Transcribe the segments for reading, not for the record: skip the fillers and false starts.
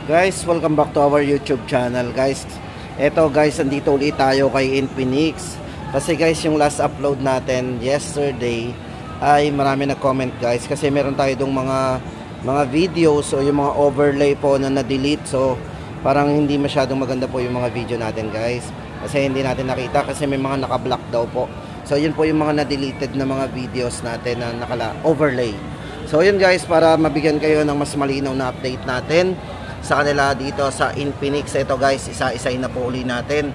Guys, welcome back to our YouTube channel guys. Eto guys, andito ulit tayo kay Infinix. Kasi guys, yung last upload natin yesterday ay marami nag-comment guys. Kasi meron tayo dong mga videos o yung mga overlay po na na-delete. So, parang hindi masyadong maganda po yung mga video natin guys. Kasi hindi natin nakita kasi may mga naka-block daw po. So, yun po yung mga na-deleted na mga videos natin na naka-overlay. So, yun guys, para mabigyan kayo ng mas malinaw na update natin sa kanila dito sa Infinix. Ito guys, isa-isahin na po uli natin.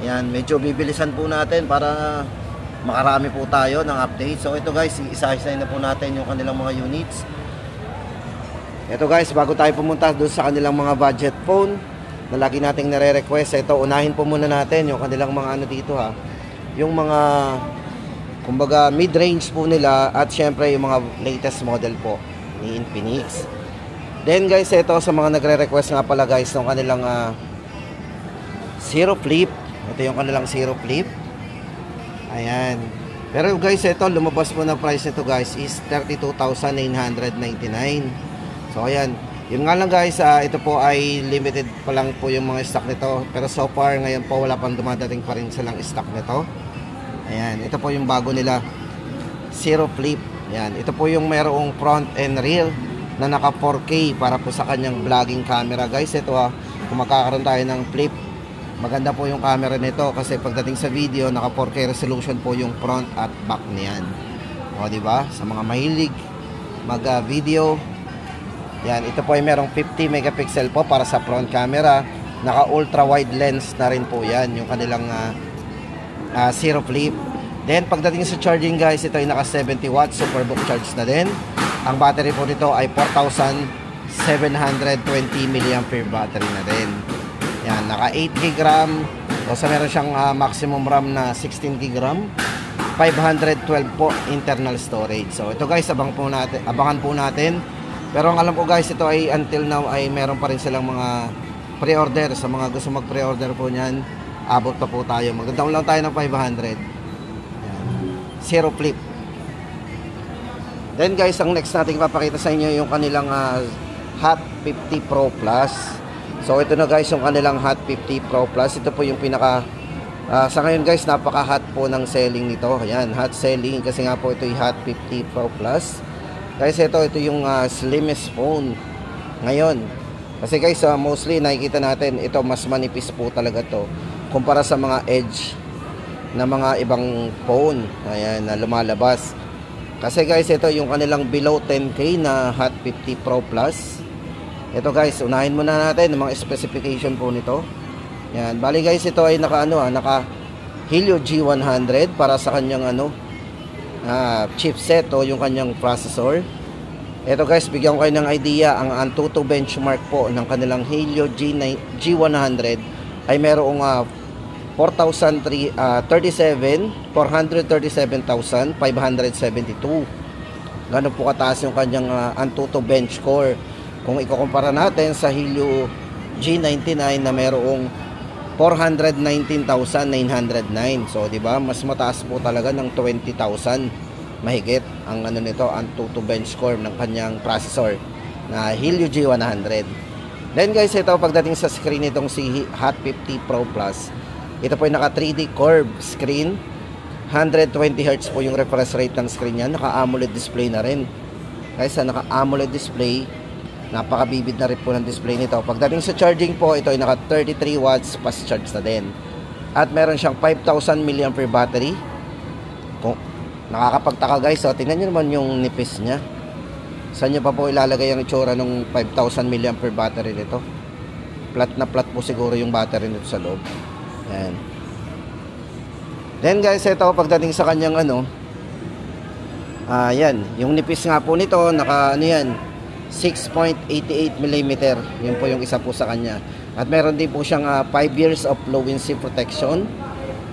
Yan, medyo bibilisan po natin para makarami po tayo ng update. So ito guys, isa-isahin na po natin yung kanilang mga units. Ito guys, bago tayo pumunta doon sa kanilang mga budget phone na lagi nating nare-request, ito unahin po muna natin yung kanilang mga ano dito ha. Yung mga kumbaga mid-range po nila at syempre yung mga latest model po ni Infinix. Then guys, ito sa mga nagre-request nga pala guys ng kanilang Zero Flip. Ito yung kanilang Zero Flip. Ayan. Pero guys, ito lumabas po na price nito guys is 32,999. So ayan. Yun nga lang guys, ito po ay limited pa lang po yung mga stock nito. Pero so far ngayon po wala pang dumadating pa rin silang stock nito. Ayan. Ito po yung bago nila Zero Flip. Ayan. Ito po yung mayroong front and rear na naka 4K para po sa kanyang vlogging camera guys. Ito kung makakaroon tayo ng flip, maganda po yung camera nito kasi pagdating sa video naka 4K resolution po yung front at back niyan. O di ba? Sa mga mahilig mag video, yan, ito po ay merong 50 megapixel po para sa front camera. Naka ultra wide lens na rin po yan yung kanilang Zero Flip. Then pagdating sa charging guys, ito ay naka 70 watts superbook charge na din. Ang battery po nito ay 4,720 mAh battery na din. Yan, naka 8GB RAM. O sa meron siyang maximum RAM na 16GB RAM. 512 po internal storage. So ito guys, abangan po natin. Pero ang alam ko guys, ito ay until now ay meron pa rin silang mga pre-order. Sa mga gusto mag-pre-order po niyan, abot pa po tayo. Mag-down lang tayo ng 500. Yan. Zero Flip. Then guys, ang next natin papakita sa inyo yung kanilang Hot 50 Pro Plus. So ito na guys yung kanilang Hot 50 Pro Plus. Ito po yung pinaka sa ngayon guys, napaka hot po ng selling nito. Ayan, hot selling kasi nga po ito yung Hot 50 Pro Plus. Guys, ito yung slimmest phone ngayon. Kasi guys, mostly nakikita natin ito mas manipis po talaga to kumpara sa mga edge na mga ibang phone. Ayan, na lumalabas. Kasi guys, ito yung kanilang below 10K na Hot 50 Pro Plus. Ito guys, unahin muna natin ang mga specification po nito. Yan, bali guys, ito ay naka Helio G100 para sa kanyang chipset o yung kanyang processor. Ito guys, bigyan ko kayo ng idea, ang Antutu benchmark po ng kanilang Helio G100 ay merong 437,572. Gano'n po kataas yung kanyang Antutu bench score. Kung ikukumpara natin sa Helio G99 na merong 419,909. So, di ba? Mas mataas po talaga ng 20,000 mahigit ang nito, Antutu bench score ng kanyang processor na Helio G100. Then guys, ito pagdating sa screen nitong si Hot 50 Pro Plus. Ito po yung naka 3D curve screen. 120Hz po yung refresh rate ng screen niya. Naka AMOLED display na rin. Guys, naka AMOLED display. Napakabibid na rin po ng display nito. Pagdating sa charging po, ito ay naka 33 watts fast charge na din. At meron siyang 5,000 mAh battery. Kung nakakapagtaka guys, so tingnan nyo naman yung nipis niya. Saan nyo pa po ilalagay ang itsura ng 5,000 mAh battery nito? Flat na flat po siguro yung battery nito sa loob. Yan. Then guys, ito pagdating sa kanyang yan, yung nipis nga po nito, naka 6.88 mm. Yun po yung isa po sa kanya. At meron din po siyang 5 years of low wind sea protection.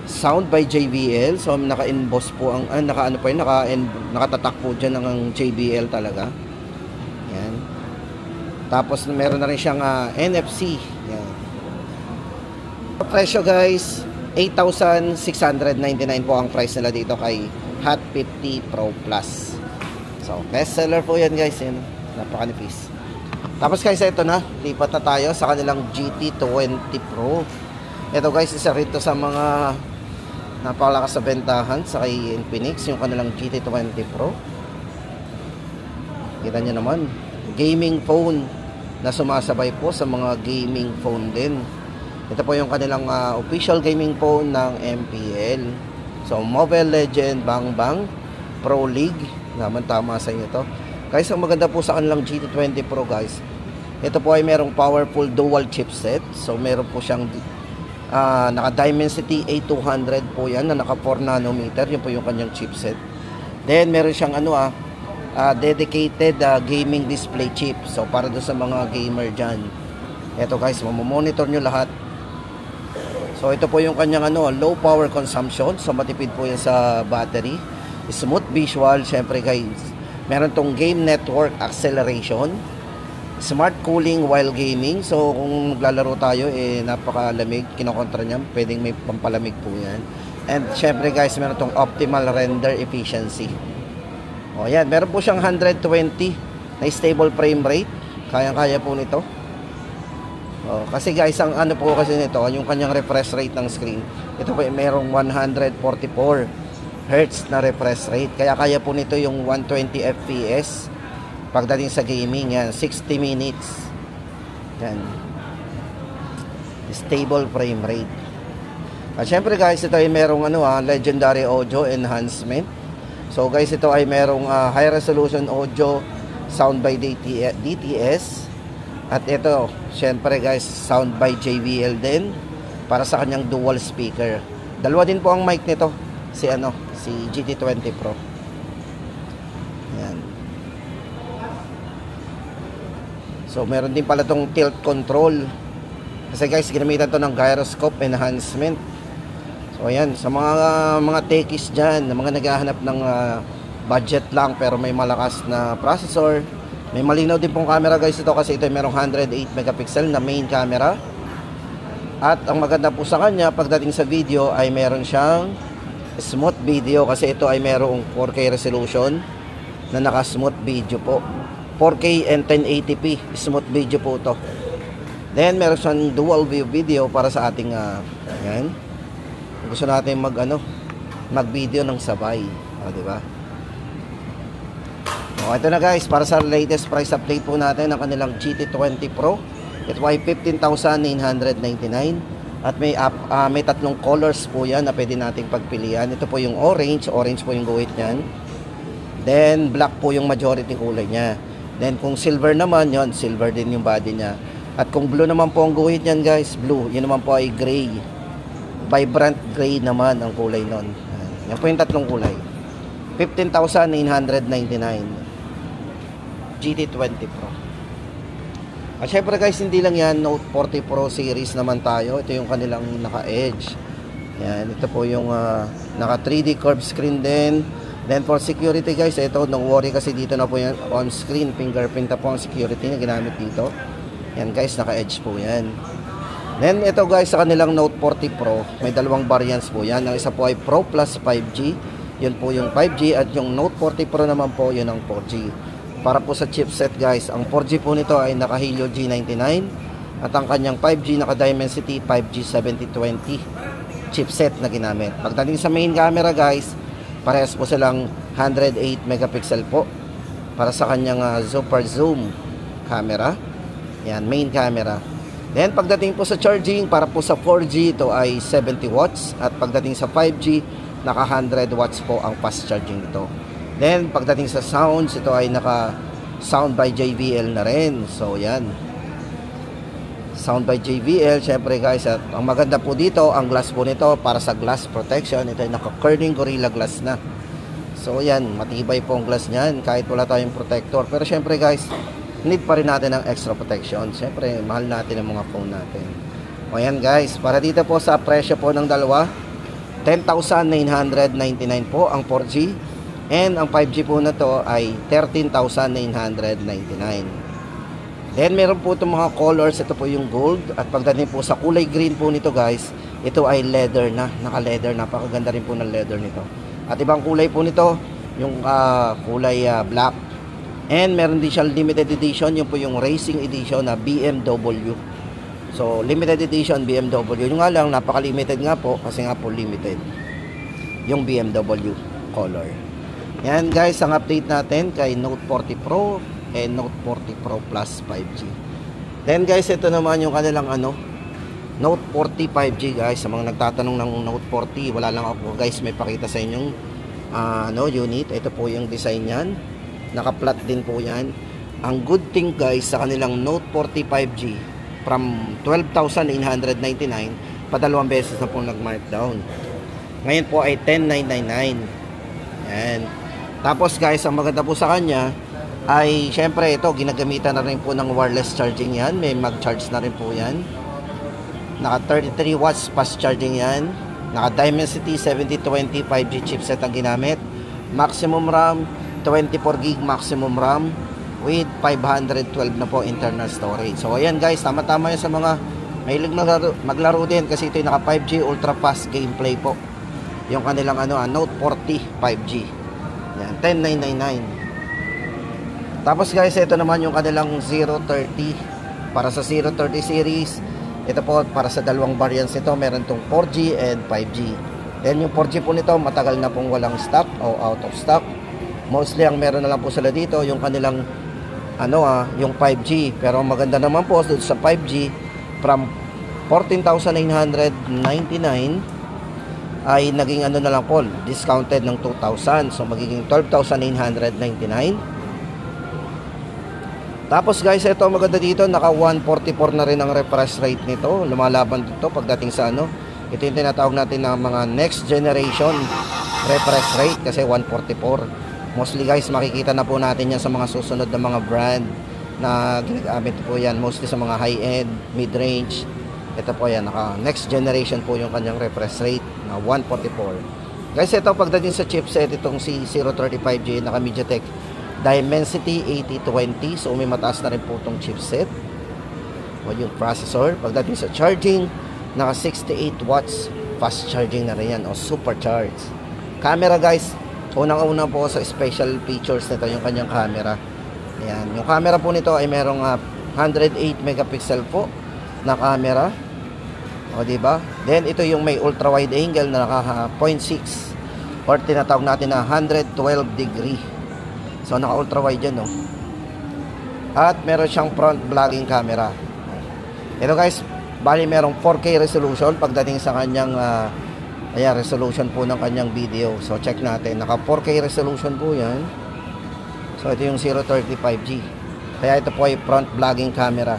Sound by JBL. So naka-emboss po ang nakatatak po diyan ng JBL talaga. Yan. Tapos meron na rin siyang NFC. Yan. Presyo guys, 8,699 po ang price nila dito kay Hot 50 Pro Plus. So, best seller po yan guys. Yan. Napakanipis. Tapos guys, ito na, lipat na tayo sa kanilang GT20 Pro. Ito guys, isa rito sa mga napakalakas sa bentahan sa kay Infinix, yung kanilang GT20 Pro. Kita nyo naman, gaming phone na sumasabay po sa mga gaming phone din. Ito po yung kanilang official gaming phone ng MPL. So, Mobile Legend Bang Bang Pro League. Naman tama sa inyo to. Guys, ang maganda po sa kanilang GT20 Pro guys, ito po ay merong powerful dual chipset. So, meron po siyang naka Dimensity A200 po yan na naka 4 nanometer. Yun po yung kanyang chipset. Then, meron siyang dedicated gaming display chip. So, para doon sa mga gamer dyan. Ito guys, mamomonitor nyo lahat. So ito po yung kanyang low power consumption. So matipid po yan sa battery. Smooth visual, syempre guys. Meron tong game network acceleration. Smart cooling while gaming. So kung naglalaro tayo, napakalamig, kinokontra niya. Pwedeng may pampalamig po yan. And syempre guys, meron tong optimal render efficiency. O yan, meron po siyang 120 na stable frame rate. Kayang-kaya po nito. Kasi guys, ang po kasi nito, yung kanyang refresh rate ng screen, ito po merong 144 Hz na refresh rate. Kaya kaya po nito yung 120 FPS pagdating sa gaming. Yan, 60 minutes. Yan. Stable frame rate. At syempre guys, ito ay merong legendary audio enhancement. So guys, ito ay merong high resolution audio sound by DTS. At ito, syempre guys, sound by JBL din para sa kanyang dual speaker. Dalawa din po ang mic nito, si GT20 Pro. Yan. So meron din pala tong tilt control. Kasi guys, ginamitan to ng gyroscope enhancement. So ayan, sa mga techies diyan, mga naghahanap ng budget lang pero may malakas na processor. May malinaw din pong camera guys ito kasi ito ay merong 108 megapixel na main camera. At ang maganda po sa kanya pagdating sa video ay meron siyang smooth video kasi ito ay merong 4K resolution na naka-smooth video po. 4K and 1080p smooth video po ito. Then meron siyang dual view video para sa ating ayan. Gusto natin mag-video ng sabay, di ba? Ito na guys, para sa latest price update po natin ng kanilang GT20 Pro. Ito ay 15,999 at may tatlong colors po yan na pwede nating pagpilian. Ito po yung orange po yung guhit niyan. Then black po yung majority kulay niya. Then kung silver naman, yon silver din yung body niya. At kung blue naman po ang guhit niyan guys, blue, yun naman po ay gray. Vibrant gray naman ang kulay nun. Yan po yung tatlong kulay. 15,999 GT20 Pro. At syempre guys, hindi lang yan, Note 40 Pro series naman tayo. Ito yung kanilang naka-edge. Yan, ito po yung naka 3D curved screen din. Then for security guys, ito, don't worry kasi dito na po yan on screen. Fingerprint na po ang security na ginamit dito. Yan guys, naka-edge po yan. Then ito guys, sa kanilang Note 40 Pro, may dalawang variants po yan. Ang isa po ay Pro Plus 5G. Yun po yung 5G at yung Note 40 Pro naman po, yun ang 4G. Para po sa chipset guys, ang 4G po nito ay naka Helio G99 at ang kanyang 5G naka Dimensity 5G 7020 chipset na ginamit. Pagdating sa main camera guys, parehas po silang 108 megapixel po para sa kanyang super zoom camera. Yan, main camera. Then pagdating po sa charging, para po sa 4G ito ay 70 watts at pagdating sa 5G naka 100 watts po ang fast charging nito. Then pagdating sa sounds, ito ay naka sound by JBL na rin. So yan, sound by JBL syempre guys. At ang maganda po dito, ang glass po nito para sa glass protection, ito ay naka Corning Gorilla Glass na. So yan, matibay po ang glass niyan kahit wala tayong protector. Pero syempre guys, need pa rin natin ng extra protection. Syempre mahal natin ang mga phone natin. O yan guys, para dito po sa presyo po ng dalawa, 10,999 po ang 4G. And ang 5G po na to ay 13,999. Then meron po itong mga colors. Ito po yung gold. At pagdating po sa kulay green po nito guys, ito ay leather na. Naka-leather. Napakaganda rin po ng leather nito. At ibang kulay po nito, yung kulay black. And meron din siya limited edition, yun po yung racing edition na BMW. So limited edition BMW, yung nga lang napaka-limited nga po kasi nga po limited yung BMW color. Yan guys, ang update natin kay Note 40 Pro and Note 40 Pro Plus 5G. Then guys, ito naman yung kanilang Note 40 5G guys. Sa mga nagtatanong ng Note 40, wala lang ako guys may pakita sa inyong unit. Ito po yung design niyan. Naka-flat din po yan. Ang good thing guys sa kanilang Note 40 5G, from 12,999 padalawang beses na po nag-markdown. Ngayon po ay 10,999. Yan. Tapos guys, ang maganda po sa kanya ay syempre ito, ginagamitan na rin po ng wireless charging yan. May mag-charge na rin po yan. Naka 33 watts fast charging yan. Naka Dimensity 7020 5G chipset ang ginamit. Maximum RAM 24 gig maximum RAM with 512 na po internal storage. So ayan guys, tama-tama yan sa mga mahilig maglaro din kasi ito yung naka 5G ultra fast gameplay po. Yung kanilang Note 40 5G. Yan, 10,999. Tapos guys, ito naman yung kanilang 030. Para sa 030 series, ito po para sa dalawang variants nito, meron tong 4G and 5G. Then yung 4G po nito, matagal na pong walang stock o out of stock. Mostly ang meron na lang po sila dito yung kanilang yung 5G. Pero maganda naman po sa 5G, from 14,999 ay naging na lang po, discounted ng 2,000. So magiging 12,999. Tapos guys, ito maganda dito, naka 144 na rin ang refresh rate nito. Lumalaban dito pagdating sa ito yung tinatawag natin na mga next generation refresh rate kasi 144. Mostly guys, makikita na po natin yan sa mga susunod na mga brand na ginagamit po yan. Mostly sa mga high-end, mid-range. Ito po yan, naka next generation po yung kanyang refresh rate na 144. Guys, ito pagdating sa chipset, itong si 035G, naka MediaTek Dimensity 8020. So may mataas na rin po itong chipset o yung processor. Pagdating sa charging, naka 68 watts fast charging na rin yan o supercharged. Camera guys, unang-una po sa special features nito yung kanyang camera. Ayan, yung camera po nito ay merong 108 megapixel po na camera. O diba? Then ito yung may ultra wide angle na naka 0.6 or tinatawag natin na 112 degree. So naka ultra wide yan, no. At meron siyang front vlogging camera. Ito guys, bali merong 4K resolution pagdating sa kanyang ayan, resolution po ng kanyang video. So check natin, naka 4K resolution po yan. So ito yung 035G. Kaya ito po ay front vlogging camera.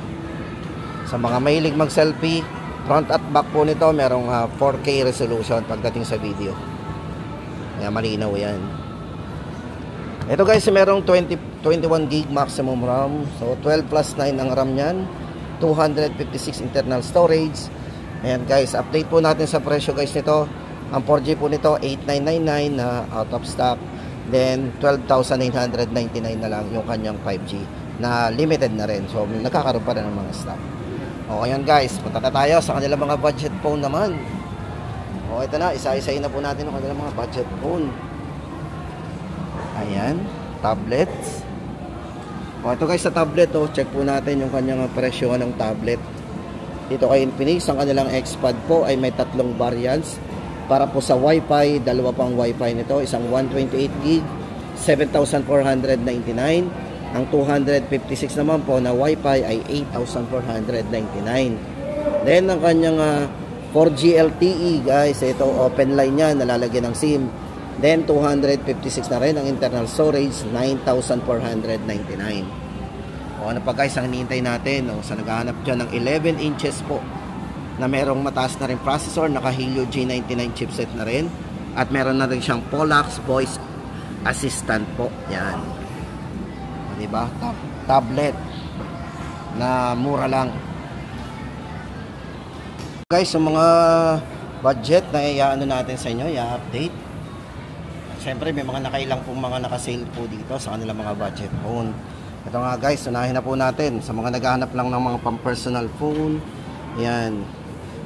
Sa mga mahilig mag selfie, front at back po nito merong 4K resolution pagdating sa video. Kaya malinaw yan. Ito guys, merong 21 gig maximum RAM. So 12 plus 9 ang RAM nyan, 256 internal storage. Ayan guys, update po natin sa presyo guys nito. Ang 4G po nito 8,999 na out of stock. Then 12,999 na lang yung kanyang 5G na limited na rin. So nagkakaroon pa rin ng mga stock. O ayan guys, punta na tayo sa kanilang mga budget phone naman. O ito na, isa-isahin na po natin ang kanilang mga budget phone. Ayan, tablets. O ito guys, sa tablet, check po natin yung kanyang presyo ng tablet. Dito kay Infinix, ang kanilang Xpad po ay may tatlong variants. Para po sa Wi-Fi, dalawa pang Wi-Fi nito. Isang 128 gig, 7,499. Ang 256 naman po na Wi-Fi ay 8,499. Then, ang kanyang 4G LTE, guys, ito open line yan, nalalagyan ng SIM. Then, 256 na rin. Ang internal storage, 9,499. O ano pa guys, ang hinihintay natin? Sa naghahanap dyan ng 11 inches po na merong mataas na rin processor, naka Helio G99 chipset na rin, at meron na rin siyang Polax voice assistant po. Yan, diba? Tablet na mura lang guys. Sa mga budget na iaano natin sa inyo, i-update. Siyempre may mga nakailang pong mga naka-sale po dito sa kanilang mga budget phone. Ito nga guys, unahin na po natin sa mga naghahanap lang ng mga pang-personal phone. Yan.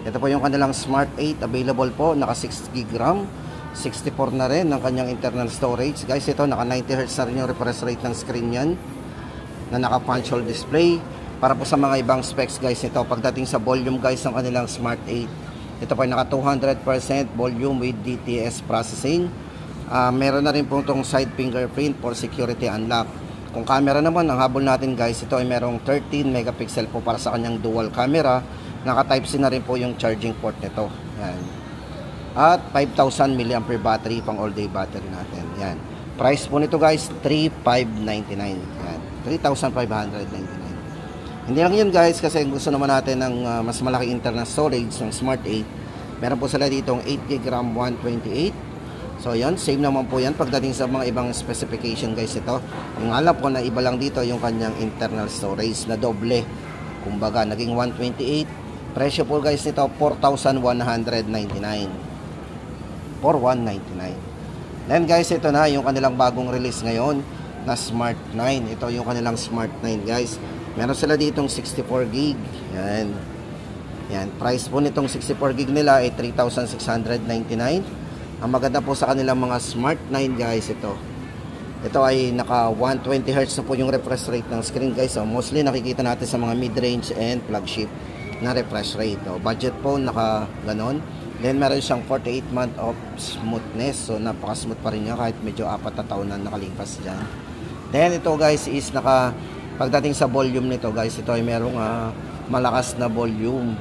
Ito po yung kanilang Smart 8, available po, naka 6 GB RAM, 64 na rin ang kanyang internal storage. Guys, ito naka 90 Hz na rin yung refresh rate ng screen yan, na naka punch hole display. Para po sa mga ibang specs guys, ito pagdating sa volume guys ng kanilang Smart 8, ito po ay naka 200% volume with DTS processing. Meron na rin po itong side fingerprint for security unlock. Kung camera naman, ang habol natin guys, ito ay merong 13 megapixel po para sa kanyang dual camera. Naka Type-C na rin po yung charging port nito. Yan. At 5,000 mAh battery, pang all day battery natin. Yan. Price po nito guys, 3,599. Yan. 3,599. Hindi lang yun guys, kasi gusto naman natin ng mas malaki internal storage ng Smart 8. Meron po sila ditong 8GB RAM 128. So yan, same naman po yan pagdating sa mga ibang specification guys ito. Yung alam ko na iba lang dito yung kanyang internal storage na doble. Kumbaga naging 128. Presyo po guys nito 4,199. 4,199. Then guys, ito na yung kanilang bagong release ngayon na Smart 9. Ito yung kanilang Smart 9 guys. Meron sila ditong 64GB. Yan. Yan. Price po nitong 64GB nila ay 3,699. Ang maganda po sa kanilang mga Smart 9 guys, ito. Ito ay naka 120 Hz na po yung refresh rate ng screen guys. So, mostly nakikita natin sa mga mid-range and flagship na refresh rate. So, budget phone, naka ganon. Then meron siyang 48 month of smoothness. So, napaka-smooth pa rin niya kahit medyo 4 na taon na nakalipas dyan. Then ito guys is naka, pagdating sa volume nito guys, ito ay merong malakas na volume.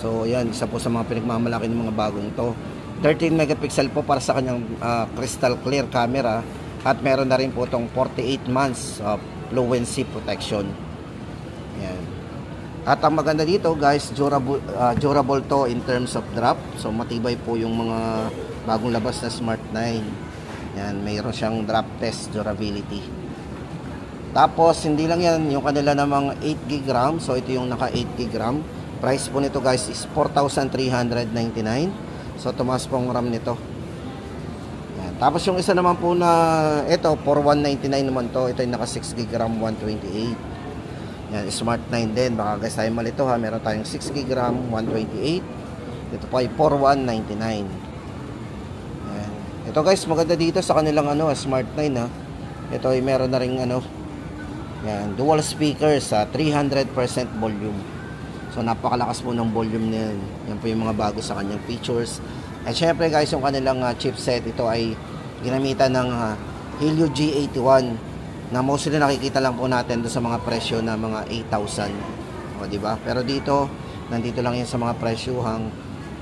So yan, isa po sa mga pinagmamalaki ng mga bagong to. 13 megapixel po para sa kanyang crystal clear camera. At meron na rin po itong 48 months of fluency protection. Yan. At ang maganda dito guys, durable to in terms of drop. So matibay po yung mga bagong labas na Smart 9. Yan, mayroon siyang drop test durability. Tapos hindi lang yan, yung kanila namang 8GB RAM. So ito yung naka 8GB RAM. Price po nito guys is 4,399. So tumaas po ang RAM nito. Yan. Tapos yung isa naman po na ito 4,199 naman to. Ito yung naka 6GB RAM 128. Yan, Smart 9 din. Baka guys tayo malito ha. Meron tayong 6GB RAM 128. Ito po ay 4,199. Yan. Ito guys, maganda dito sa kanilang Smart 9 ha. Ito ay meron na ring yan, dual speakers sa 300% volume. So napakalakas po ng volume niyan. Yan po yung mga bago sa kanyang features. At syempre guys, yung kanilang chipset, ito ay ginamitan ng Helio G81 na mostly nakikita lang po natin doon sa mga presyo na mga 8,000. O diba? Pero dito, nandito lang yan sa mga presyuhang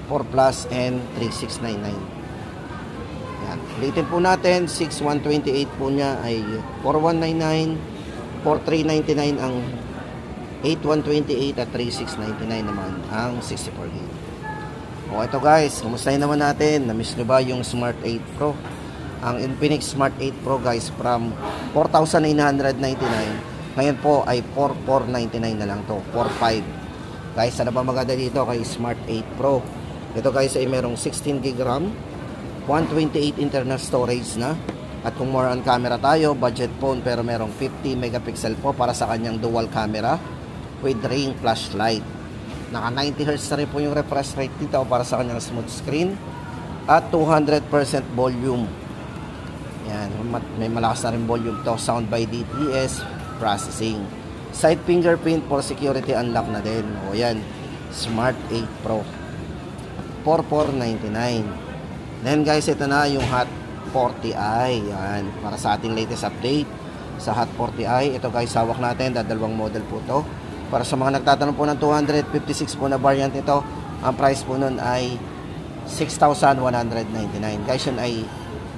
4 Plus and 3,699. Yan. Ulitin po natin, 6,128 po niya ay 4,199. 4,399 ang 8,128 at 3,699 naman ang 64GB. O ito guys, kumustahin naman natin. Na-miss nyo ba yung Smart 8 Pro? Ang Infinix Smart 8 Pro guys, from 4,999 ngayon po ay 4,499 na lang to. 4,500. Guys, ano ba maganda dito kay Smart 8 Pro? Ito guys ay merong 16GB RAM, 128 internal storage na. At kung more on camera tayo, budget phone pero merong 50 megapixel po para sa kanyang dual camera with ring flashlight. Naka 90 Hz na rin po yung refresh rate dito para sa kanyang smooth screen. At 200% volume. Yan, may malakas na rin volume to. Sound by DTS processing. Side fingerprint for security unlock na din. O yan, Smart 8 Pro. 4,499. Then guys, ito na yung Hot 40i. Yan, para sa ating latest update sa Hot 40i. Ito guys, hawak natin, dalawang model po to. Para sa mga nagtatanong po ng 256 po na variant ito, ang price po nun ay 6,199. Guys, yun ay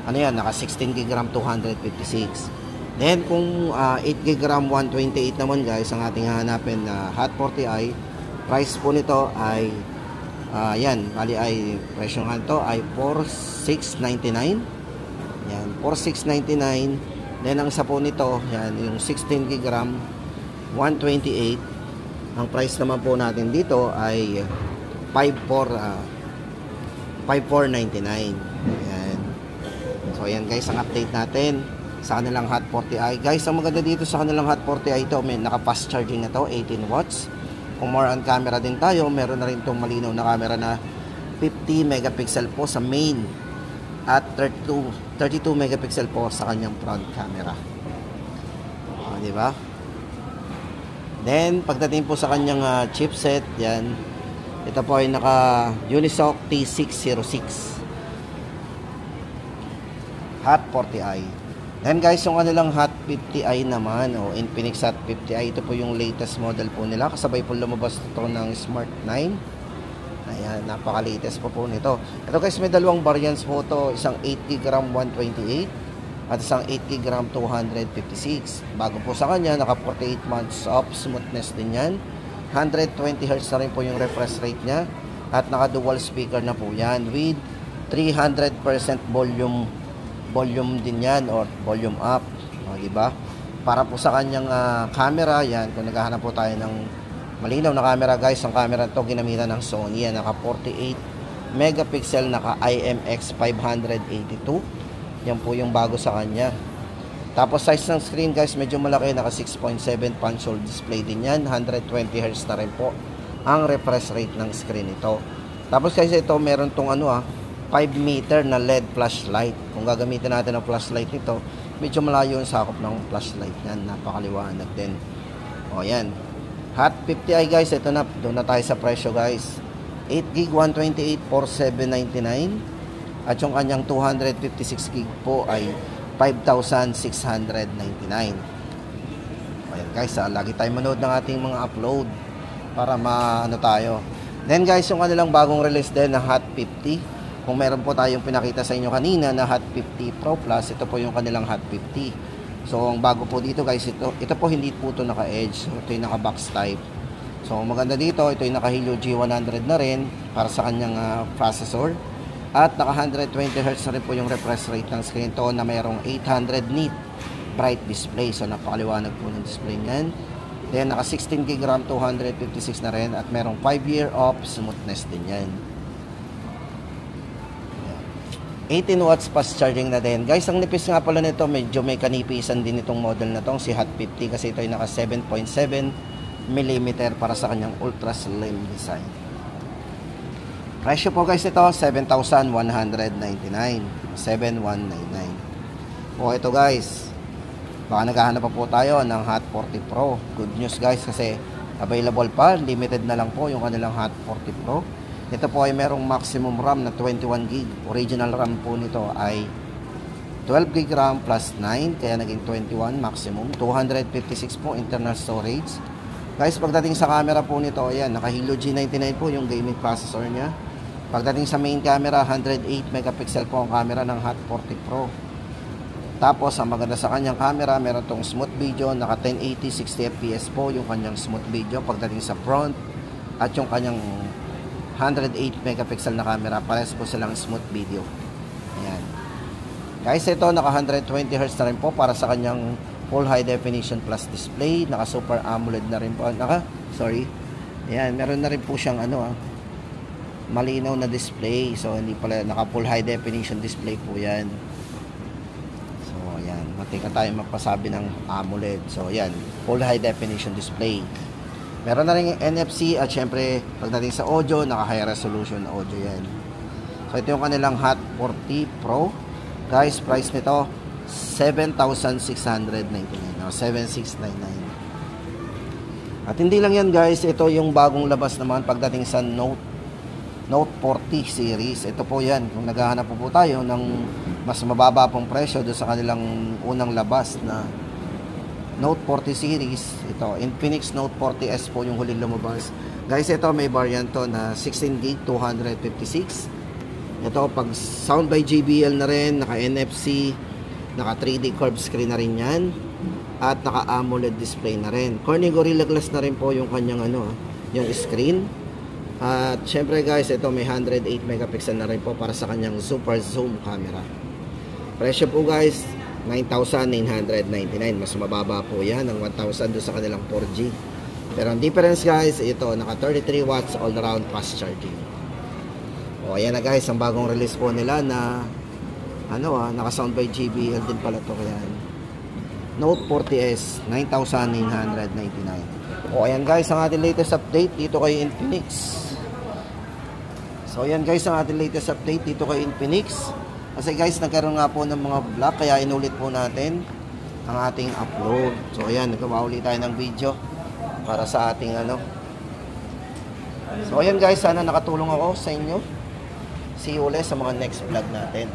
naka 16GB RAM 256. Then kung 8GB RAM 128 naman guys, ang ating hahanapin na Hot 40i, price po nito ay yan, bali ay presyo nga ito ay 4,699. Yan, 4,699. Then ang isa po nito, yan, yung 16GB RAM 128. Ang price naman po natin dito ay 5,499. Yan. So yan guys, ang update natin sa kanilang Hot 40i. Guys, ang maganda dito sa kanilang Hot 40i ito, may naka fast charging na to, 18 watts. Kung more on camera din tayo, meron na rin itong malinaw na camera na 50 megapixel po sa main at 32 megapixel po sa kanyang front camera. Di ba? Then pagdating po sa kanyang chipset, yan. Ito po ay naka Unisoc T606 Hot 40i. Then guys, yung kanilang Hot 50i naman, o Infinix Hot 50i, ito po yung latest model po nila. Kasabay po lumabas ito ng Smart 9. Ayan, napaka-latest po nito. Ito guys, may dalawang variants po ito. Isang 8GB RAM 128 at isang 8GB RAM 256. Bago po sa kanya, naka 48 months of smoothness din yan. 120Hz na rin po yung refresh rate niya. At naka dual speaker na po yan with 300% volume din yan, or volume up. O, diba? Para po sa kanyang camera, yan, kung naghahanap po tayo ng malinaw na camera guys, ang camera to ginamitan ng Sony, yan, naka 48 megapixel, naka IMX 582. Yan po yung bago sa kanya. Tapos size ng screen guys, medyo malaki, naka 6.7 punch hole display din yan. 120Hz na rin po ang refresh rate ng screen ito. Tapos guys, ito meron tong 5 meter na LED flashlight. Kung gagamitin natin ang flashlight nito, medyo malayo yung sakop ng flashlight yan. Napakaliwanag din. O yan, Hot 50i guys, ito na, doon na tayo sa presyo guys. 8GB 128 for 799. At yung kanyang 256GB po ay 5,699. Ayan guys, lagi tayo manood ng ating mga upload para maano tayo. Then guys, yung kanilang bagong release din na Hot 50. Kung meron po tayong pinakita sa inyo kanina na Hot 50 Pro Plus, ito po yung kanilang Hot 50. So, ang bago po dito guys, ito po hindi po ito naka-edge. Ito yung naka-box type. So, maganda dito, ito yung naka-Helio G100 na rin para sa kanyang processor. At naka 120Hz na rin po yung refresh rate ng screen to na mayroong 800 nit bright display. So, napakaliwanag po ng display niyan. Then, naka 16GB RAM 256 na rin at mayroong 5-year of smoothness din yan. 18 watts fast charging na din. Guys, ang nipis nga pala nito, medyo may kanipisan din itong model na tong si Hot 50 kasi ito ay naka 7.7mm para sa kanyang ultra slim design. Presyo po guys ito, 7,199. 7,199. O ito guys, baka naghahanap pa po tayo ng Hot 40 Pro. Good news guys kasi available pa, limited na lang po yung kanilang Hot 40 Pro. Ito po ay merong maximum RAM na 21GB. Original RAM po nito ay 12GB RAM plus 9, kaya naging 21 maximum. 256 po internal storage. Guys, pagdating sa camera po nito, ayan, naka Helio G99 po yung gaming processor niya. Pagdating sa main camera, 108 megapixel po ang camera ng Hot 40 Pro. Tapos, ang maganda sa kanyang camera, meron tong smooth video, naka 1080 60fps po yung kanyang smooth video pagdating sa front. At yung kanyang 108 megapixel na camera, pares po silang smooth video. Ayan. Guys, ito naka 120Hz na rin po para sa kanyang full high definition plus display. Naka super AMOLED na rin po. Ayan, meron na rin po siyang malinaw na display. So, hindi pala naka full high definition display po yan. So, ayan. Matika tayo magpasabi ng AMOLED. So, ayan. Full high definition display. Meron na rin yung NFC at syempre pagdating sa audio, naka high resolution audio yan. So ito yung kanilang Hot 40 Pro. Guys, price nito 7,699 o 7,699. At hindi lang yan guys, ito yung bagong labas naman pagdating sa Note 40 series. Ito po yan, kung naghahanap po tayo ng mas mababa pong presyo doon sa kanilang unang labas na Note 40 series, ito Infinix Note 40S po yung huling lumabas. Guys, ito may variant to na 16GB 256. Ito pag sound by JBL na rin, naka NFC, naka 3D curved screen na rin yan, at naka AMOLED display na rin. Corning Gorilla Glass na rin po yung kanyang yung screen. At syempre guys, ito may 108 megapixel na rin po para sa kanyang super zoom camera. Presyo po guys 9,999. Mas mababa po yan ng 1,000 doon sa kanilang 4G. Pero ang difference guys, ito naka 33 watts all around fast charging. O ayan na guys, ang bagong release po nila na naka sound by JBL din pala to. Kaya Note 40S 9,999. O ayan guys, ang ating latest update dito kay Infinix. So ayan guys, ang ating latest update dito kay Infinix. Kasi guys, nagkaroon nga po ng mga vlog, kaya inulit po natin ang ating upload. So ayan, nagawa ulit tayo ng video para sa ating ano. So ayan guys, sana nakatulong ako sa inyo. See you ulit sa mga next vlog natin.